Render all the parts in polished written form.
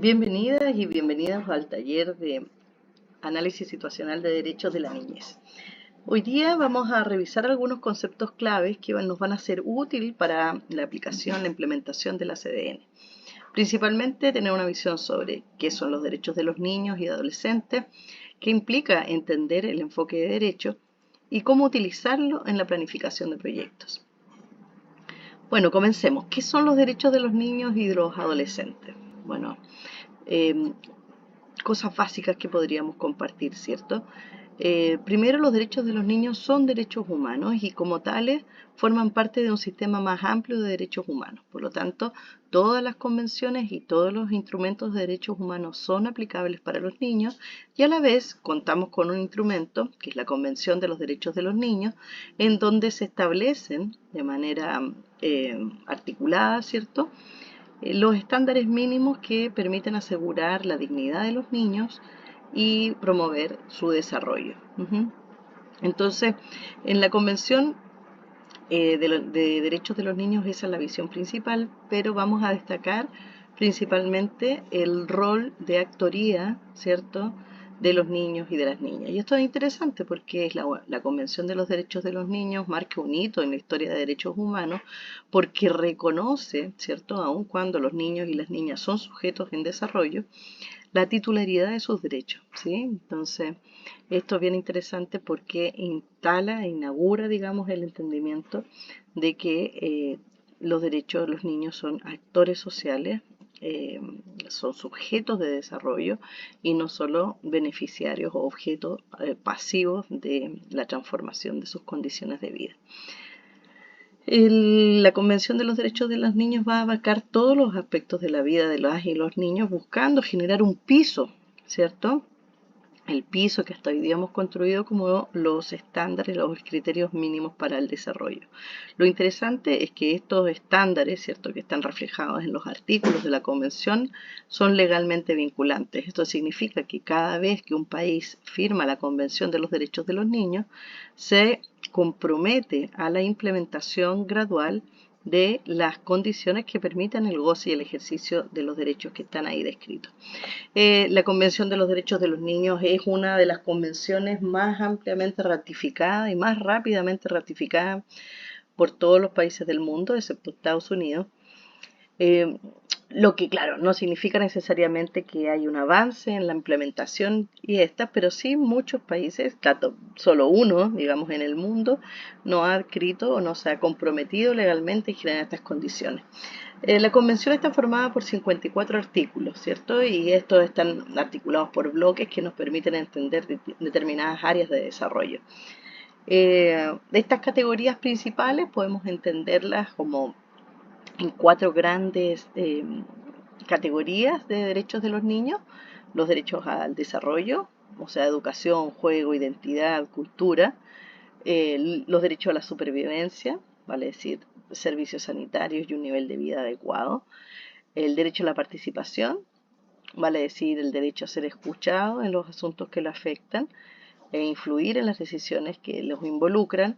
Bienvenidas y bienvenidos al taller de análisis situacional de derechos de la niñez. Hoy día vamos a revisar algunos conceptos claves que nos van a ser útiles para la aplicación, la implementación de la CDN. Principalmente tener una visión sobre qué son los derechos de los niños y adolescentes, qué implica entender el enfoque de derecho y cómo utilizarlo en la planificación de proyectos. Bueno, comencemos. ¿Qué son los derechos de los niños y de los adolescentes? Bueno, cosas básicas que podríamos compartir, ¿cierto? Primero, los derechos de los niños son derechos humanos y como tales forman parte de un sistema más amplio de derechos humanos. Por lo tanto, todas las convenciones y todos los instrumentos de derechos humanos son aplicables para los niños y a la vez contamos con un instrumento, que es la Convención de los Derechos de los Niños, en donde se establecen de manera articulada, ¿cierto?, los estándares mínimos que permiten asegurar la dignidad de los niños y promover su desarrollo. Entonces, en la Convención de Derechos de los Niños esa es la visión principal, pero vamos a destacar principalmente el rol de actoría, ¿cierto?, de los niños y de las niñas. Y esto es interesante porque es la Convención de los Derechos de los Niños marca un hito en la historia de derechos humanos porque reconoce, ¿cierto?, aun cuando los niños y las niñas son sujetos en desarrollo, la titularidad de sus derechos, ¿sí? Entonces, esto es bien interesante porque inaugura, digamos, el entendimiento de que los derechos de los niños son actores sociales, son sujetos de desarrollo y no solo beneficiarios o objetos pasivos de la transformación de sus condiciones de vida. La Convención de los Derechos de los Niños va a abarcar todos los aspectos de la vida de las y los niños buscando generar un piso, ¿cierto? El piso que hasta hoy día hemos construido como los estándares, los criterios mínimos para el desarrollo. Lo interesante es que estos estándares, ¿cierto?, que están reflejados en los artículos de la Convención, son legalmente vinculantes. Esto significa que cada vez que un país firma la Convención de los Derechos de los Niños, se compromete a la implementación gradual de las condiciones que permitan el goce y el ejercicio de los derechos que están ahí descritos. La Convención de los Derechos de los Niños es una de las convenciones más ampliamente ratificadas y más rápidamente ratificadas por todos los países del mundo, excepto Estados Unidos. Lo que, claro, no significa necesariamente que hay un avance en la implementación pero sí muchos países, solo uno, digamos, en el mundo, no ha escrito o no se ha comprometido legalmente en generar estas condiciones. La convención está formada por 54 artículos, ¿cierto? Y estos están articulados por bloques que nos permiten entender determinadas áreas de desarrollo. De estas categorías principales podemos entenderlas como en 4 grandes categorías de derechos de los niños: los derechos al desarrollo, o sea, educación, juego, identidad, cultura; los derechos a la supervivencia, vale decir, servicios sanitarios y un nivel de vida adecuado; el derecho a la participación, vale decir, el derecho a ser escuchado en los asuntos que lo afectan e influir en las decisiones que los involucran;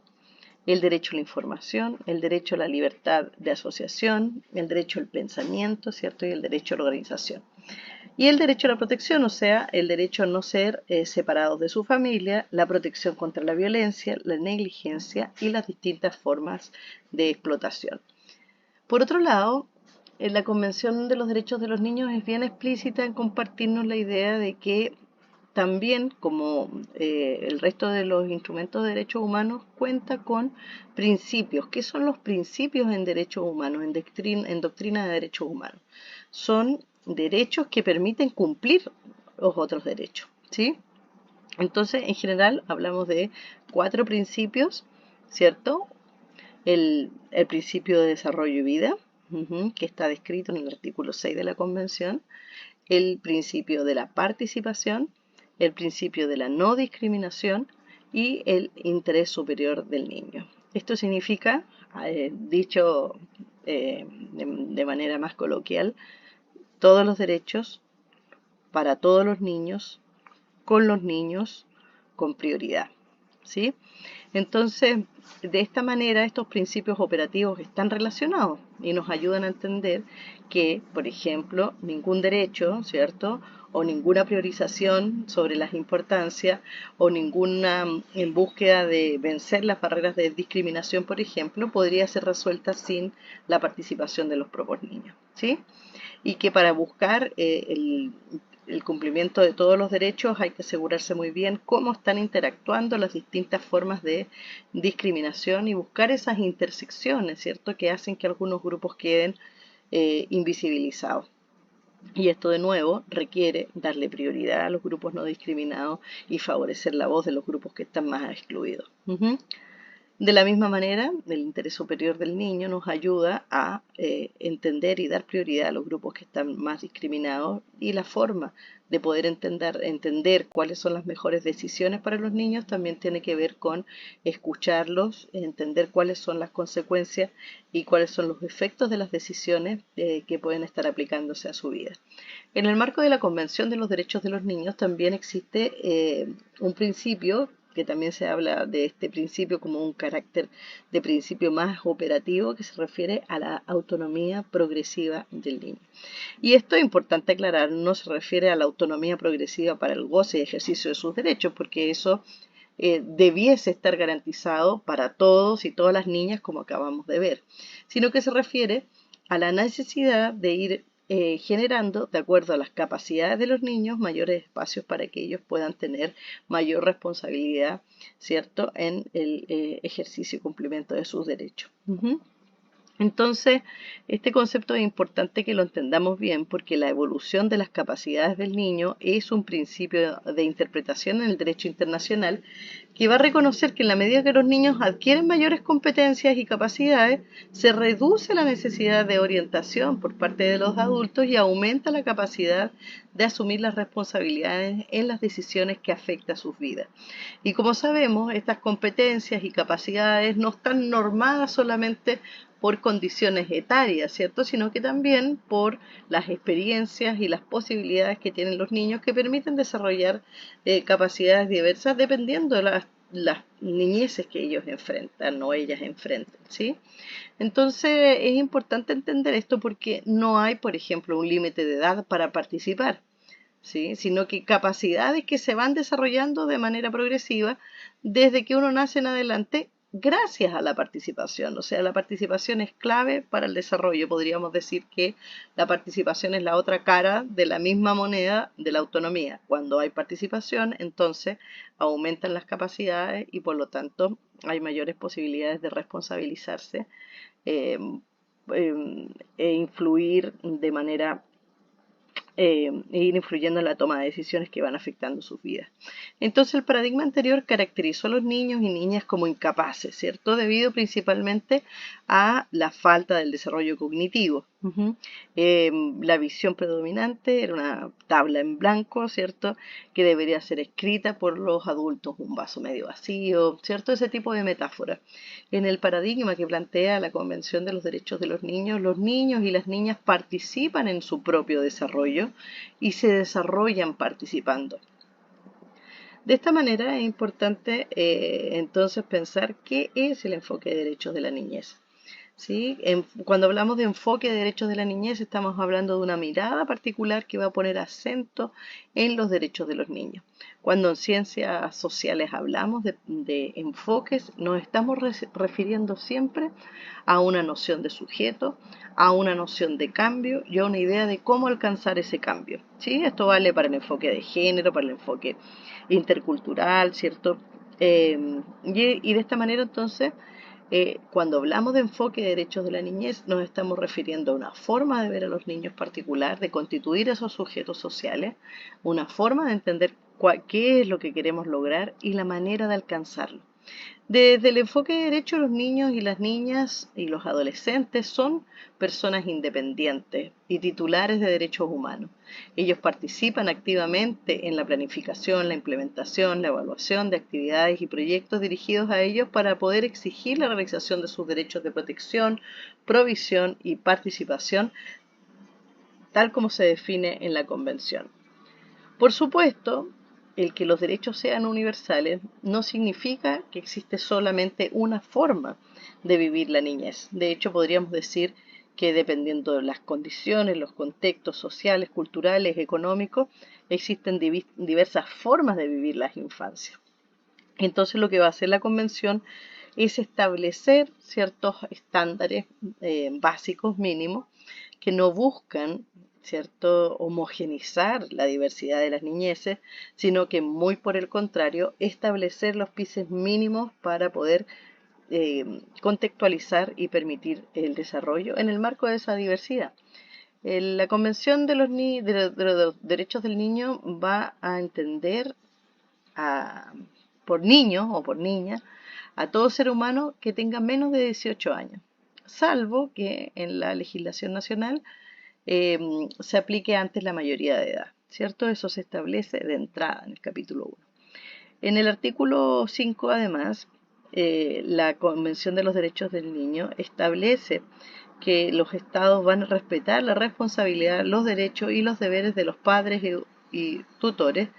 el derecho a la información, el derecho a la libertad de asociación, el derecho al pensamiento, ¿cierto?, y el derecho a la organización. Y el derecho a la protección, o sea, el derecho a no ser separados de su familia, la protección contra la violencia, la negligencia y las distintas formas de explotación. Por otro lado, la Convención de los Derechos de los Niños es bien explícita en compartirnos la idea de que también, como el resto de los instrumentos de derechos humanos, cuenta con principios. ¿Qué son los principios en derechos humanos, en doctrina de derechos humanos? Son derechos que permiten cumplir los otros derechos, ¿sí? Entonces, en general, hablamos de 4 principios, ¿cierto? El principio de desarrollo y vida, que está descrito en el artículo 6 de la Convención; el principio de la participación; el principio de la no discriminación y el interés superior del niño. Esto significa, dicho de manera más coloquial, todos los derechos para todos los niños, con prioridad, ¿sí? Entonces, de esta manera, estos principios operativos están relacionados y nos ayudan a entender que, por ejemplo, ningún derecho, ¿cierto? O ninguna priorización sobre las importancias o ninguna en búsqueda de vencer las barreras de discriminación, por ejemplo, podría ser resuelta sin la participación de los propios niños, ¿sí? Y que para buscar el cumplimiento de todos los derechos hay que asegurarse muy bien cómo están interactuando las distintas formas de discriminación y buscar esas intersecciones, ¿cierto?, que hacen que algunos grupos queden invisibilizados. Y esto de nuevo requiere darle prioridad a los grupos no discriminados y favorecer la voz de los grupos que están más excluidos. De la misma manera, el interés superior del niño nos ayuda a entender y dar prioridad a los grupos que están más discriminados, y la forma de poder entender cuáles son las mejores decisiones para los niños también tiene que ver con escucharlos, entender cuáles son las consecuencias y cuáles son los efectos de las decisiones que pueden estar aplicándose a su vida. En el marco de la Convención de los Derechos de los Niños también existe un principio que también se habla de este principio como un carácter de principio más operativo, que se refiere a la autonomía progresiva del niño. Y esto es importante aclarar, no se refiere a la autonomía progresiva para el goce y ejercicio de sus derechos, porque eso debiese estar garantizado para todos y todas las niñas, como acabamos de ver, sino que se refiere a la necesidad de ir generando, de acuerdo a las capacidades de los niños, mayores espacios para que ellos puedan tener mayor responsabilidad, ¿cierto?, en el ejercicio y cumplimiento de sus derechos. Entonces, este concepto es importante que lo entendamos bien, porque la evolución de las capacidades del niño es un principio de interpretación en el derecho internacional que va a reconocer que en la medida que los niños adquieren mayores competencias y capacidades, se reduce la necesidad de orientación por parte de los adultos y aumenta la capacidad de asumir las responsabilidades en las decisiones que afectan a sus vidas. Y como sabemos, estas competencias y capacidades no están normadas solamente por condiciones etarias, ¿cierto?, sino que también por las experiencias y las posibilidades que tienen los niños, que permiten desarrollar capacidades diversas dependiendo de las niñeces que ellos enfrentan o ellas enfrentan, ¿sí? Entonces es importante entender esto porque no hay, por ejemplo, un límite de edad para participar, ¿sí?, sino que capacidades que se van desarrollando de manera progresiva desde que uno nace en adelante, gracias a la participación. O sea, la participación es clave para el desarrollo. Podríamos decir que la participación es la otra cara de la misma moneda de la autonomía. Cuando hay participación, entonces aumentan las capacidades y por lo tanto hay mayores posibilidades de responsabilizarse e influir de manera e ir influyendo en la toma de decisiones que van afectando sus vidas. Entonces, el paradigma anterior caracterizó a los niños y niñas como incapaces, ¿cierto?, debido principalmente a la falta del desarrollo cognitivo. La visión predominante era una tabla en blanco, ¿cierto?, que debería ser escrita por los adultos, un vaso medio vacío, ¿cierto?, ese tipo de metáfora. En el paradigma que plantea la Convención de los Derechos de los Niños y las niñas participan en su propio desarrollo y se desarrollan participando. De esta manera es importante entonces pensar qué es el enfoque de derechos de la niñez. ¿Sí? Cuando hablamos de enfoque de derechos de la niñez, estamos hablando de una mirada particular que va a poner acento en los derechos de los niños. Cuando en ciencias sociales hablamos de enfoques, nos estamos refiriendo siempre a una noción de sujeto, a una noción de cambio y a una idea de cómo alcanzar ese cambio, ¿sí? Esto vale para el enfoque de género, para el enfoque intercultural, ¿cierto? Y de esta manera entonces, cuando hablamos de enfoque de derechos de la niñez, nos estamos refiriendo a una forma de ver a los niños particular, de constituir esos sujetos sociales, una forma de entender qué es lo que queremos lograr y la manera de alcanzarlo. Desde el enfoque de derecho, los niños y las niñas y los adolescentes son personas independientes y titulares de derechos humanos. Ellos participan activamente en la planificación, la implementación, la evaluación de actividades y proyectos dirigidos a ellos para poder exigir la realización de sus derechos de protección, provisión y participación, tal como se define en la Convención. Por supuesto, el que los derechos sean universales no significa que existe solamente una forma de vivir la niñez. De hecho, podríamos decir que dependiendo de las condiciones, los contextos sociales, culturales, económicos, existen diversas formas de vivir las infancias. Entonces lo que va a hacer la convención es establecer ciertos estándares básicos mínimos que no buscan, ¿cierto?, homogenizar la diversidad de las niñeces, sino que muy por el contrario, establecer los pisos mínimos para poder contextualizar y permitir el desarrollo en el marco de esa diversidad. La Convención de los Derechos del Niño va a entender a, por niño o por niña a todo ser humano que tenga menos de 18 años, salvo que en la legislación nacional se aplique antes la mayoría de edad, ¿cierto? Eso se establece de entrada en el capítulo 1. En el artículo 5, además, la Convención de los Derechos del Niño establece que los estados van a respetar la responsabilidad, los derechos y los deberes de los padres y tutores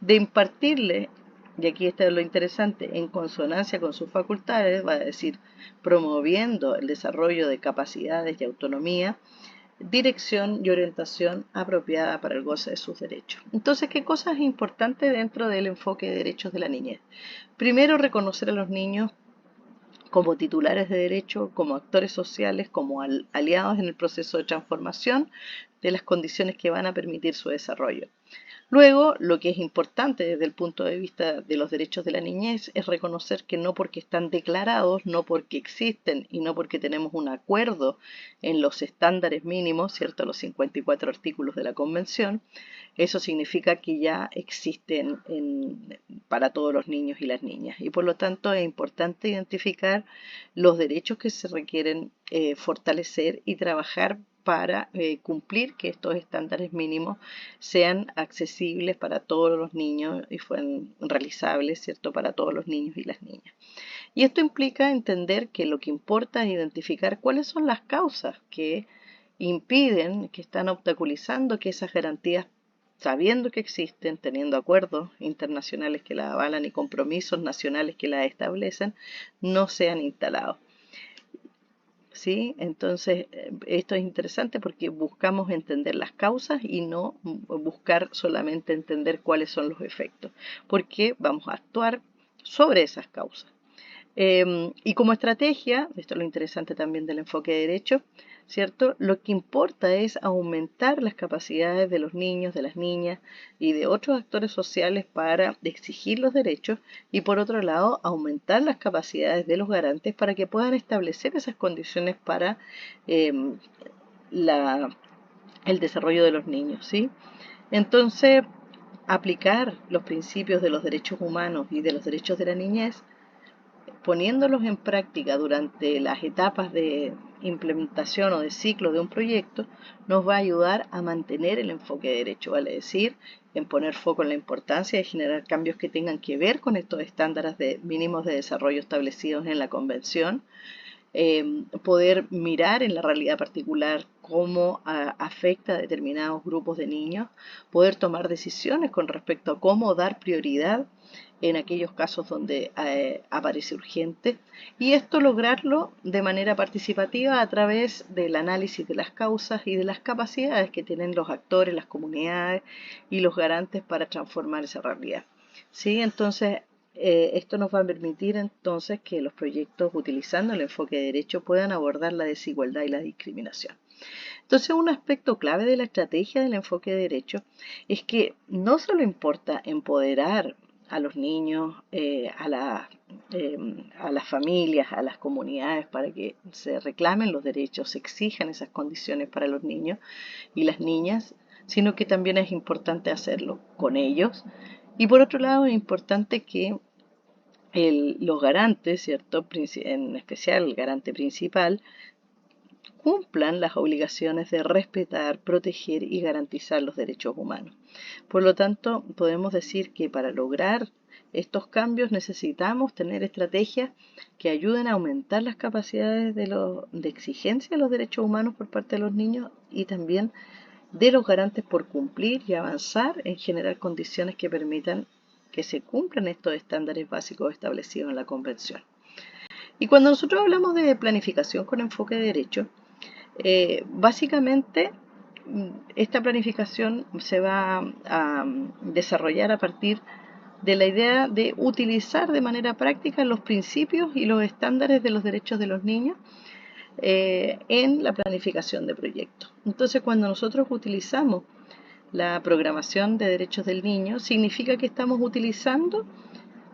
de impartirle, y aquí está lo interesante, en consonancia con sus facultades, va a decir, promoviendo el desarrollo de capacidades y autonomía, dirección y orientación apropiada para el goce de sus derechos. Entonces, ¿qué cosas es importante dentro del enfoque de derechos de la niñez? Primero, reconocer a los niños como titulares de derecho, como actores sociales, como aliados en el proceso de transformación de las condiciones que van a permitir su desarrollo. Luego, lo que es importante desde el punto de vista de los derechos de la niñez es reconocer que no porque están declarados, no porque existen y no porque tenemos un acuerdo en los estándares mínimos, ¿cierto? Los 54 artículos de la Convención, eso significa que ya existen para todos los niños y las niñas. Y por lo tanto es importante identificar los derechos que se requieren fortalecer y trabajar para cumplir que estos estándares mínimos sean accesibles para todos los niños y fueran realizables, ¿cierto?, para todos los niños y las niñas. Y esto implica entender que lo que importa es identificar cuáles son las causas que impiden, que están obstaculizando que esas garantías, sabiendo que existen, teniendo acuerdos internacionales que las avalan y compromisos nacionales que las establecen, no sean instalados. ¿Sí? Entonces, esto es interesante porque buscamos entender las causas y no buscar solamente entender cuáles son los efectos, porque vamos a actuar sobre esas causas. Y como estrategia, esto es lo interesante también del enfoque de derecho, ¿cierto? Lo que importa es aumentar las capacidades de los niños, de las niñas y de otros actores sociales para exigir los derechos y por otro lado aumentar las capacidades de los garantes para que puedan establecer esas condiciones para el desarrollo de los niños, ¿sí? Entonces, aplicar los principios de los derechos humanos y de los derechos de la niñez poniéndolos en práctica durante las etapas de implementación o de ciclo de un proyecto, nos va a ayudar a mantener el enfoque de derecho, vale decir, en poner foco en la importancia de generar cambios que tengan que ver con estos estándares mínimos de desarrollo establecidos en la Convención, poder mirar en la realidad particular cómo afecta a determinados grupos de niños, poder tomar decisiones con respecto a cómo dar prioridad en aquellos casos donde aparece urgente y esto lograrlo de manera participativa a través del análisis de las causas y de las capacidades que tienen los actores, las comunidades y los garantes para transformar esa realidad. ¿Sí? Entonces, esto nos va a permitir entonces que los proyectos utilizando el enfoque de derecho puedan abordar la desigualdad y la discriminación. Entonces, un aspecto clave de la estrategia del enfoque de derecho es que no solo importa empoderar a los niños, a las familias, a las comunidades para que se reclamen los derechos, se exijan esas condiciones para los niños y las niñas, sino que también es importante hacerlo con ellos. Y por otro lado, es importante que los garantes, ¿cierto?, en especial el garante principal, cumplan las obligaciones de respetar, proteger y garantizar los derechos humanos. Por lo tanto, podemos decir que para lograr estos cambios necesitamos tener estrategias que ayuden a aumentar las capacidades de exigencia de los derechos humanos por parte de los niños y también de los garantes por cumplir y avanzar en generar condiciones que permitan que se cumplan estos estándares básicos establecidos en la Convención. Y cuando nosotros hablamos de planificación con enfoque de derecho, básicamente esta planificación se va a desarrollar a partir de la idea de utilizar de manera práctica los principios y los estándares de los derechos de los niños en la planificación de proyectos. Entonces, cuando nosotros utilizamos la programación de derechos del niño, significa que estamos utilizando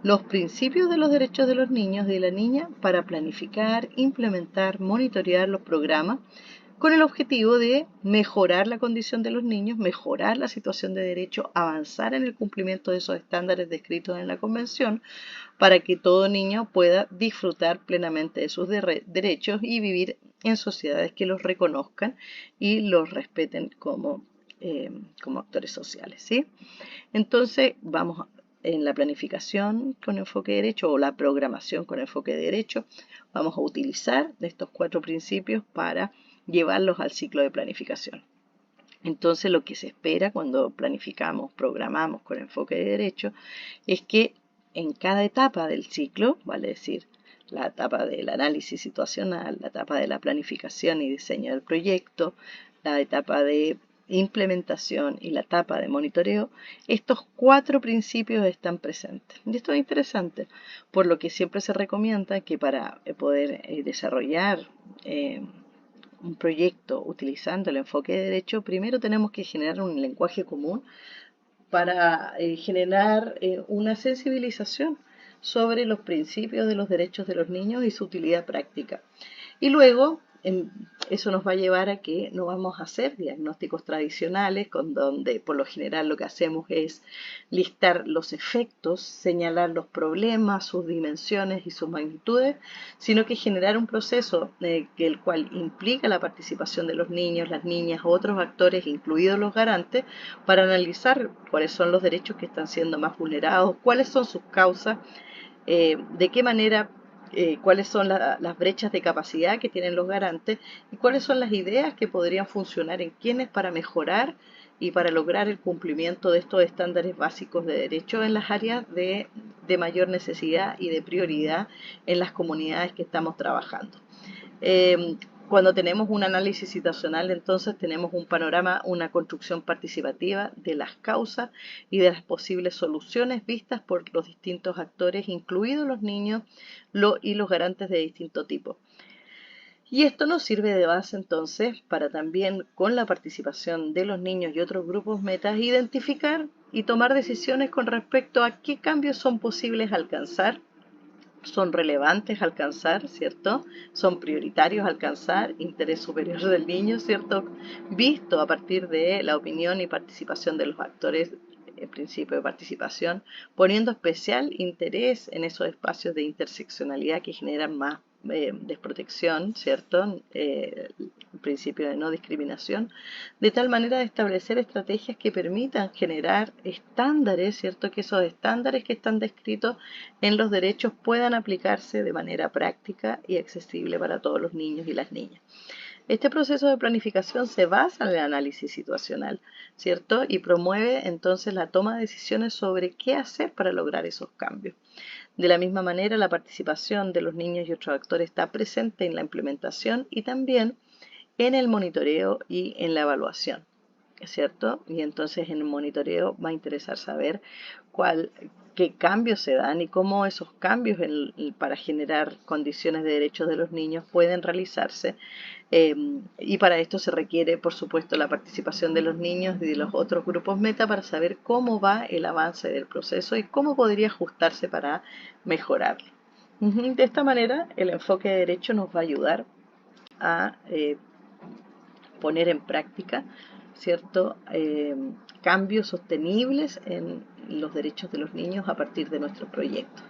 los principios de los derechos de los niños y de la niña para planificar, implementar, monitorear los programas con el objetivo de mejorar la condición de los niños, mejorar la situación de derecho, avanzar en el cumplimiento de esos estándares descritos en la Convención para que todo niño pueda disfrutar plenamente de sus derechos y vivir en sociedades que los reconozcan y los respeten como actores sociales, ¿sí? Entonces, vamos en la planificación con enfoque de derecho o la programación con enfoque de derecho, vamos a utilizar estos 4 principios para llevarlos al ciclo de planificación. Entonces, lo que se espera cuando planificamos, programamos con enfoque de derecho, es que en cada etapa del ciclo, vale decir, la etapa del análisis situacional, la etapa de la planificación y diseño del proyecto, la etapa de implementación y la etapa de monitoreo, estos 4 principios están presentes. Y esto es interesante, por lo que siempre se recomienda que para poder desarrollar un proyecto utilizando el enfoque de derecho, primero tenemos que generar un lenguaje común para generar una sensibilización sobre los principios de los derechos de los niños y su utilidad práctica. Y luego eso nos va a llevar a que no vamos a hacer diagnósticos tradicionales, con donde por lo general lo que hacemos es listar los efectos, señalar los problemas, sus dimensiones y sus magnitudes, sino que generar un proceso el cual implica la participación de los niños, las niñas, otros actores, incluidos los garantes, para analizar cuáles son los derechos que están siendo más vulnerados, cuáles son sus causas, de qué manera, cuáles son las brechas de capacidad que tienen los garantes y cuáles son las ideas que podrían funcionar en quienes para mejorar y para lograr el cumplimiento de estos estándares básicos de derecho en las áreas de mayor necesidad y de prioridad en las comunidades que estamos trabajando. Cuando tenemos un análisis situacional, entonces tenemos un panorama, una construcción participativa de las causas y de las posibles soluciones vistas por los distintos actores, incluidos los niños y los garantes de distinto tipo. Y esto nos sirve de base entonces para también, con la participación de los niños y otros grupos metas, identificar y tomar decisiones con respecto a qué cambios son posibles alcanzar, son relevantes alcanzar, ¿cierto? Son prioritarios alcanzar, interés superior del niño, ¿cierto? Visto a partir de la opinión y participación de los actores, el principio de participación, poniendo especial interés en esos espacios de interseccionalidad que generan más desprotección, ¿cierto? El principio de no discriminación, de tal manera de establecer estrategias que permitan generar estándares, ¿cierto? Que esos estándares que están descritos en los derechos puedan aplicarse de manera práctica y accesible para todos los niños y las niñas. Este proceso de planificación se basa en el análisis situacional, ¿cierto? Y promueve entonces la toma de decisiones sobre qué hacer para lograr esos cambios. De la misma manera, la participación de los niños y otros actores está presente en la implementación y también en el monitoreo y en la evaluación, ¿cierto? Y entonces en el monitoreo va a interesar saber qué cambios se dan y cómo esos cambios para generar condiciones de derechos de los niños pueden realizarse. Y para esto se requiere, por supuesto, la participación de los niños y de los otros grupos meta para saber cómo va el avance del proceso y cómo podría ajustarse para mejorarlo. De esta manera, el enfoque de derecho nos va a ayudar a poner en práctica, ¿cierto? Cambios sostenibles en los derechos de los niños a partir de nuestros proyectos.